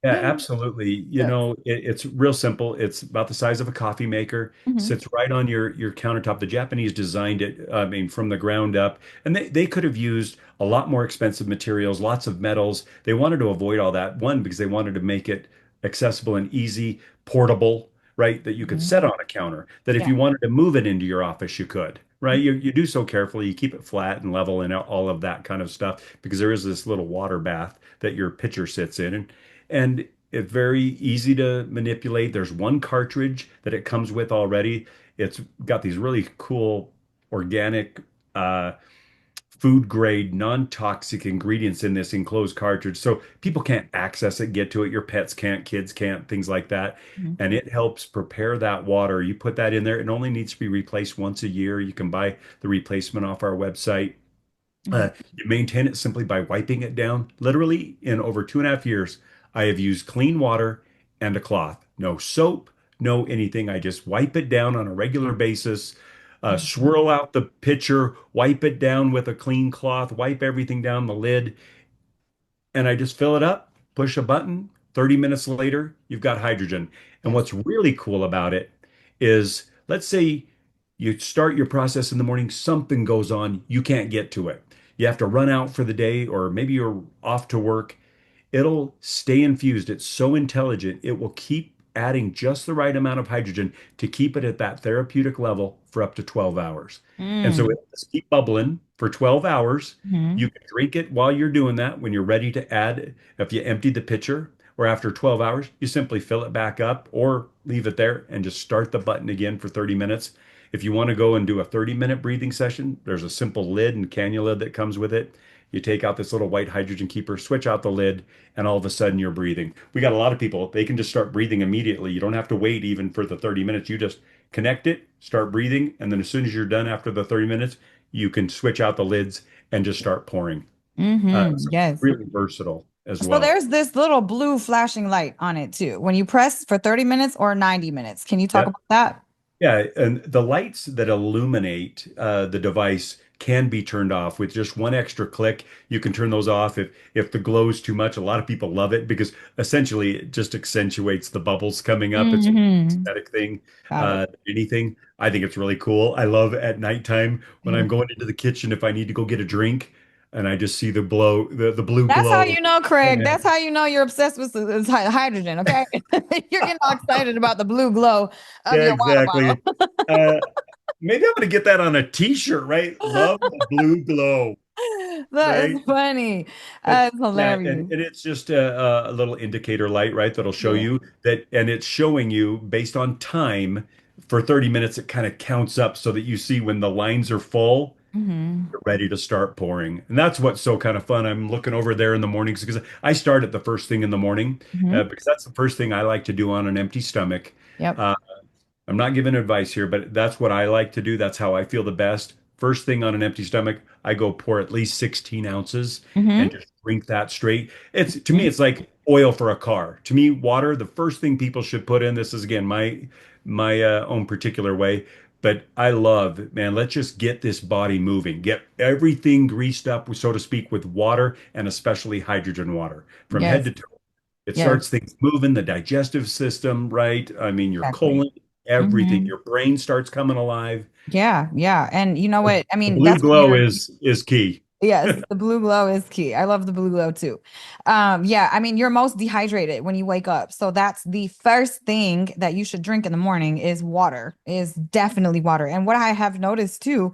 Yeah, absolutely. Yes. It's real simple. It's about the size of a coffee maker, Hmm. sits right on your countertop. The Japanese designed it, I mean, from the ground up, and they could have used a lot more expensive materials, lots of metals. They wanted to avoid all that. One, because they wanted to make it accessible and easy, portable, right? That you could Hmm. set on a counter. That if Yeah. you wanted to move it into your office, you could, right? You do so carefully. You keep it flat and level and all of that kind of stuff because there is this little water bath that your pitcher sits in, and It's very easy to manipulate. There's one cartridge that it comes with already. It's got these really cool organic uh, food grade, non-toxic ingredients in this enclosed cartridge. So people can't access it, get to it. Your pets can't, kids can't, things like that. Mhm. And it helps prepare that water. You put that in there. It only needs to be replaced once a year. You can buy the replacement off our website. Mhm. You maintain it simply by wiping it down. Literally, in over 2.5 years, I have used clean water and a cloth. No soap, no anything. I just wipe it down on a regular basis, Mhm. swirl out the pitcher, wipe it down with a clean cloth, wipe everything down the lid, and I just fill it up, push a button. 30 minutes later, you've got hydrogen. And Yes. what's really cool about it is, let's say you start your process in the morning, something goes on, you can't get to it. You have to run out for the day, or maybe you're off to work. It'll stay infused. It's so intelligent. It will keep adding just the right amount of hydrogen to keep it at that therapeutic level for up to 12 hours. And so Mm. it'll just keep bubbling for 12 hours. Mhm. You can drink it while you're doing that. When you're ready to add, if you empty the pitcher, or after 12 hours, you simply fill it back up or leave it there and just start the button again for 30 minutes. If you want to go and do a 30-minute breathing session, there's a simple lid and cannula that comes with it. You take out this little white hydrogen keeper, switch out the lid, and all of a sudden you're breathing. We got a lot of people, they can just start breathing immediately. You don't have to wait even for the 30 minutes. You just connect it, start breathing, and then as soon as you're done after the 30 minutes, you can switch out the lids and just start pouring. Mhm. So it's Yes. really versatile as So well. there's this little blue flashing light on it too. When you press for 30 minutes or 90 minutes. Can you talk Yep. about that? Yeah, and the lights that illuminate the device can be turned off with just one extra click. You can turn those off if the glow is too much. A lot of people love it because essentially it just accentuates the bubbles coming up. It's an Hmm. aesthetic thing. Got it. Anything. I think it's really cool. I love at nighttime when I'm Mhm. going into the kitchen if I need to go get a drink and I just see the blue That's how glow. you know, Craig. And That's how you know you're obsessed with hydrogen, okay? You're getting all excited about the blue glow of yeah, your water exactly. Uh, Maybe I'm gonna get that on a t-shirt, right? Love bottle. the blue glow, That is right? funny. But That's yeah, hilarious. and it's just a little indicator light, right? That'll show Yeah. you that, and it's showing you based on time for 30 minutes. It kind of counts up so that you see when the lines are full, Hmm. you're ready to start pouring. And that's what's so kind of fun. I'm looking over there in the mornings because I start at the first thing in the morning Hmm. because that's the first thing I like to do on an empty stomach. Yep. Uh, I'm not giving advice here, but that's what I like to do. That's how I feel the best. First thing on an empty stomach, I go pour at least 16 ounces and Hmm. just drink that straight. It's to me, it's like oil for a car. To me, water, the first thing people should put in, this is again my own particular way, but I love, man, let's just get this body moving. Get everything greased up, so to speak, with water and especially hydrogen water from head Yes. to toe. It Yes. starts things moving, the digestive system, right? I mean, your Exactly. colon, everything. Hmm. Your brain starts coming alive. Yeah. Yeah. And you know what? I The mean, blue that's what glow you're. is key. Yes, the blue glow is key. I love the blue glow too. Yeah, I mean, you're most dehydrated when you wake up. So that's the first thing that you should drink in the morning is water, is definitely water. And what I have noticed too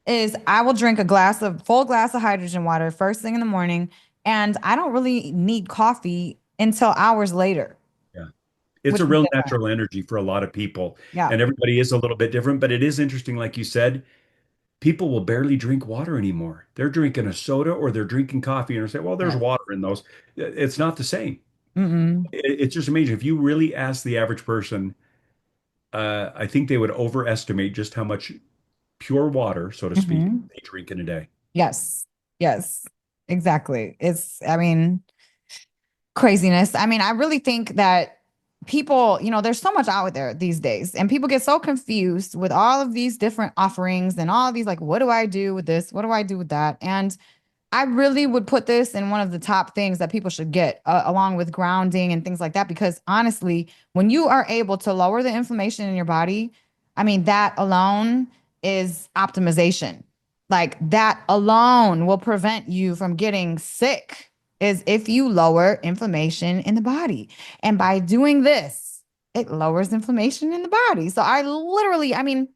is I will drink full glass of hydrogen water first thing in the morning, and I don't really need coffee until hours later, Yeah. It's which a is real different. natural energy for a lot of people. Yeah. And everybody is a little bit different, but it is interesting, like you said, people will barely drink water anymore. They're drinking a soda or they're drinking coffee and they say, well, there's Yes. water in those. It's not the same. Mm-mm. It's just amazing. If you really ask the average person, I think they would overestimate just how much pure water, so to speak, Hmm. they drink in a day. Yes. Yes. Exactly. I mean, craziness. I mean, I really think that people, there's so much out there these days, and people get so confused with all of these different offerings and all of these, like, what do I do with this? What do I do with that? And I really would put this in one of the top things that people should get, along with grounding and things like that. Because honestly, when you are able to lower the inflammation in your body, I mean, that alone is optimization. Like that alone will prevent you from getting sick, is if you lower inflammation in the body. And by doing this, it lowers inflammation in the body. So I mean,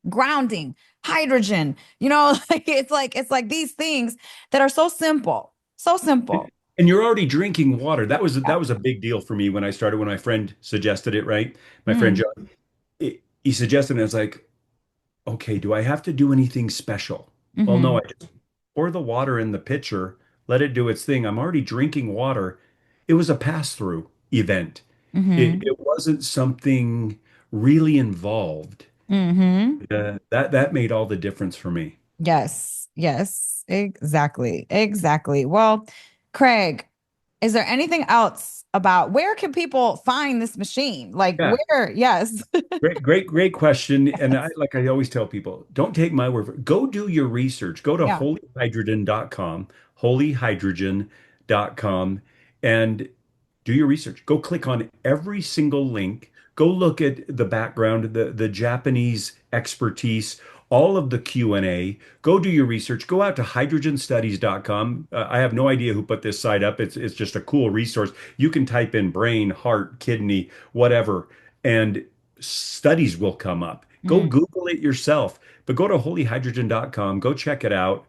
grounding, hydrogen, like it's like these things that are so simple, so simple. And you're already drinking water. Yeah. That was a big deal for me when I started, when my friend suggested it, right? My friend Mm, John, he suggested it, and I was like, okay, do I have to do anything special? Well, no, hmm I just pour the water in the pitcher, let it do its thing. I'm already drinking water. It was a pass-through event. hmm It wasn't something really involved. hmm That made all the difference for me. Yes, yes, exactly. Exactly. Well, Craig, is there anything else about where can people find this machine? Like Yeah. where? Yes. Great question. And like I always tell people, don't take my word for it. Go do your research. Go to Yeah. holyhydrogen.com, holyhydrogen.com, and do your research. Go click on every single link. Go look at the background, the Japanese expertise, all of the Q&A. Go do your research. Go out to hydrogenstudies.com. I have no idea who put this site up. It's just a cool resource. You can type in brain, heart, kidney, whatever, and studies will come up. Go Mm, Google it yourself, but go to holyhydrogen.com. Go check it out.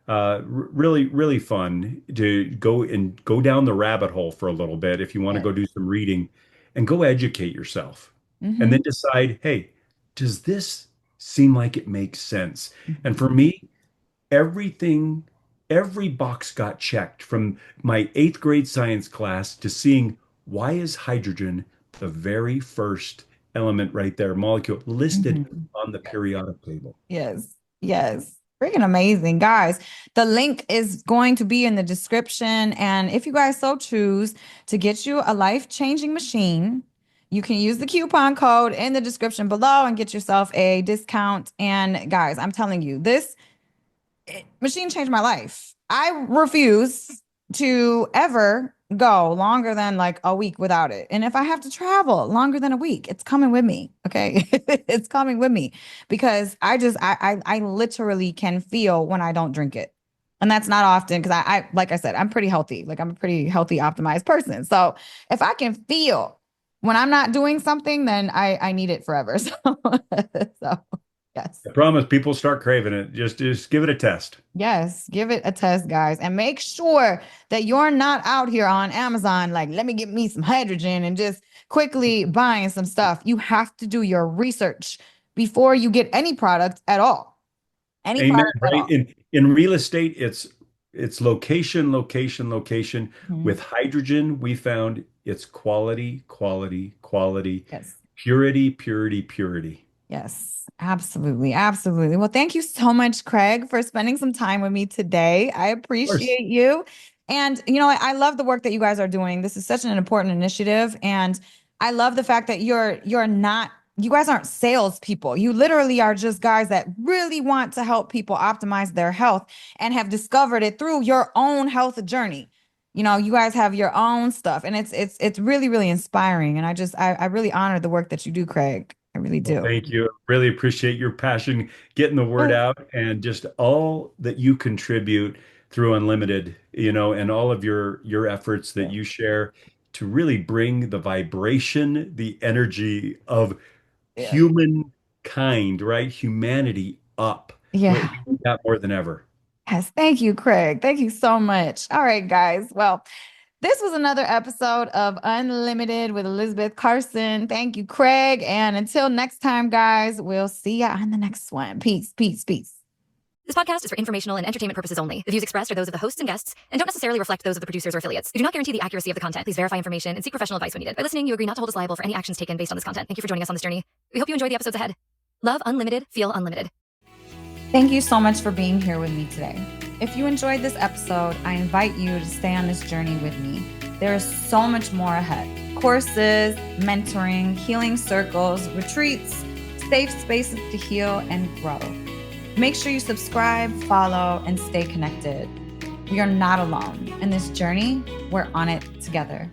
Really, really fun to go down the rabbit hole for a little bit if you want to yes. go do some reading and go educate yourself. And hmm then decide, hey, does this seem like it makes sense? And hmm for me, everything, every box got checked from my eighth grade science class to seeing why is hydrogen the very first element right there, molecule listed hmm on the periodic table. Yes. Yes. Freaking amazing, guys. The link is going to be in the description. And if you guys so choose to get you a life-changing machine, you can use the coupon code in the description below and get yourself a discount. And guys, I'm telling you, this machine changed my life. I refuse to ever go longer than like a week without it. And if I have to travel longer than a week, it's coming with me. Okay. It's coming with me because I literally can feel when I don't drink it. And that's not often because like I said, I'm pretty healthy. Like I'm a pretty healthy, optimized person. So if I can feel when I'm not doing something, then I need it forever. So, so yes. I promise people start craving it. Just give it a test. Yes, give it a test, guys, and make sure that you're not out here on Amazon like, let me get me some hydrogen and just quickly buying some stuff. You have to do your research before you get any product at all. Any Amen. product at Right. all. In real estate, it's location, location, location. Mhm. With hydrogen, we found it's quality, quality, quality, Yes. purity, purity, purity. Yes, absolutely. Absolutely. Well, thank you so much, Craig, for spending some time with me today. I Of course. appreciate you. And, I love the work that you guys are doing. This is such an important initiative. And I love the fact that you're not, you guys aren't salespeople. You literally are just guys that really want to help people optimize their health and have discovered it through your own health journey. You guys have your own stuff, and it's really, really inspiring. And I really honor the work that you do, Craig. I really Well, do. thank you. Really appreciate your passion getting the word Yes. out and just all that you contribute through Unlimited, and all of your efforts that you share to really bring the vibration, the energy of Yes. humankind, right? Humanity up. We Yeah. need that more than ever. Yes. Thank you, Craig. Thank you so much. All right, guys. Well, this was another episode of Unlimited with Elisabeth Carson. Thank you, Craig. And until next time, guys, we'll see you on the next one. Peace, peace, peace. This podcast is for informational and entertainment purposes only. The views expressed are those of the hosts and guests and don't necessarily reflect those of the producers or affiliates. We do not guarantee the accuracy of the content. Please verify information and seek professional advice when needed. By listening, you agree not to hold us liable for any actions taken based on this content. Thank you for joining us on this journey. We hope you enjoy the episodes ahead. Love unlimited, feel unlimited. Thank you so much for being here with me today. If you enjoyed this episode, I invite you to stay on this journey with me. There is so much more ahead. Courses, mentoring, healing circles, retreats, safe spaces to heal and grow. Make sure you subscribe, follow, and stay connected. We are not alone. In this journey, we're on it together.